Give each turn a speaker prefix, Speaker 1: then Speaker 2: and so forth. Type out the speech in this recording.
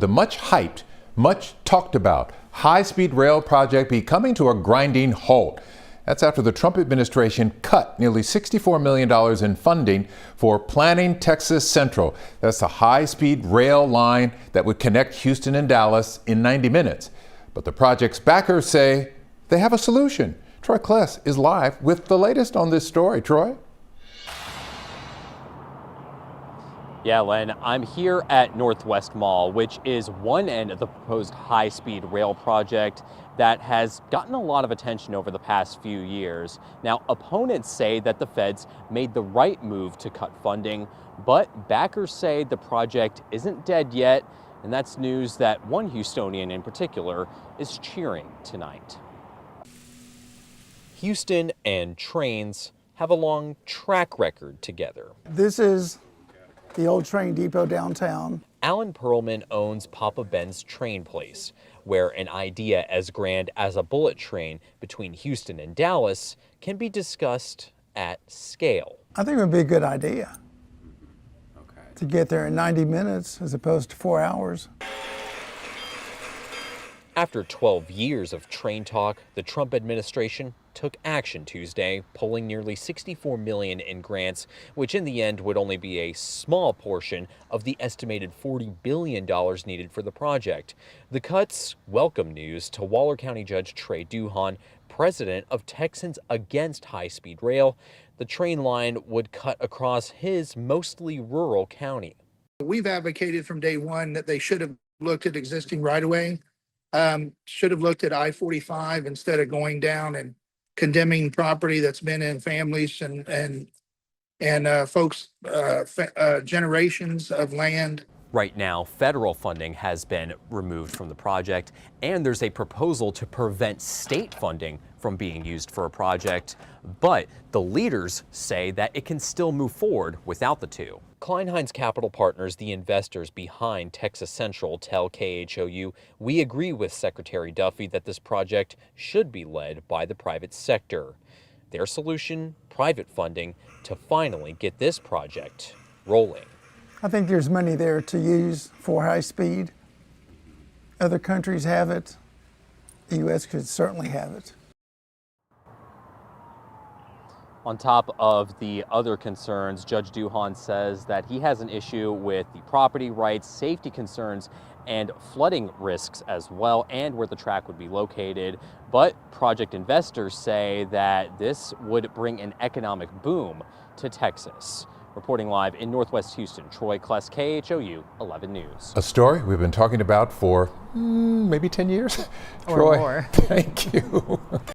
Speaker 1: The much hyped, much talked about high-speed rail project be coming to a grinding halt. That's after the Trump administration cut nearly $64 million in funding for Planning Texas Central. That's a high-speed rail line that would connect Houston and Dallas in 90 minutes. But the project's backers say they have a solution. Troy Kless is live with the latest on this story. Troy?
Speaker 2: Yeah, Len, I'm here at Northwest Mall, which is one end of the proposed high-speed rail project that has gotten a lot of attention over the past few years. Now, opponents say that the feds made the right move to cut funding, but backers say the project isn't dead yet, and that's news that one Houstonian in particular is cheering tonight. Houston and trains have a long track record together.
Speaker 3: This is the old train depot downtown.
Speaker 2: Alan Perlman owns Papa Ben's Train Place, where an idea as grand as a bullet train between Houston and Dallas can be discussed at scale.
Speaker 3: I think it would be a good idea to get there in 90 minutes as opposed to 4 hours.
Speaker 2: After 12 years of train talk, the Trump administration took action Tuesday, pulling nearly $64 million in grants, which in the end would only be a small portion of the estimated $40 billion needed for the project. The cuts welcome news to Waller County Judge Trey Duhon, president of Texans Against High-Speed Rail. The train line would cut across his mostly rural county.
Speaker 4: We've advocated from day one that they should have looked at existing right-of-way, should have looked at I-45 instead of going down and condemning property that's been in families and folks' generations of land.
Speaker 2: Right now, federal funding has been removed from the project, and there's a proposal to prevent state funding from being used for a project. But the leaders say that it can still move forward without the two. Klein-Heinz Capital Partners, the investors behind Texas Central, tell KHOU, "We agree with Secretary Duffy that this project should be led by the private sector. Their solution, private funding, to finally get this project rolling."
Speaker 3: I think there's money there to use for high speed. Other countries have it. The U.S. could certainly have it.
Speaker 2: On top of the other concerns, Judge Duhon says that he has an issue with the property rights, safety concerns, and flooding risks as well, and where the track would be located. But project investors say that this would bring an economic boom to Texas. Reporting live in Northwest Houston, Troy Kless, KHOU 11 News.
Speaker 1: A story we've been talking about for maybe 10 years.
Speaker 5: Or
Speaker 1: Troy,
Speaker 5: more.
Speaker 1: thank you.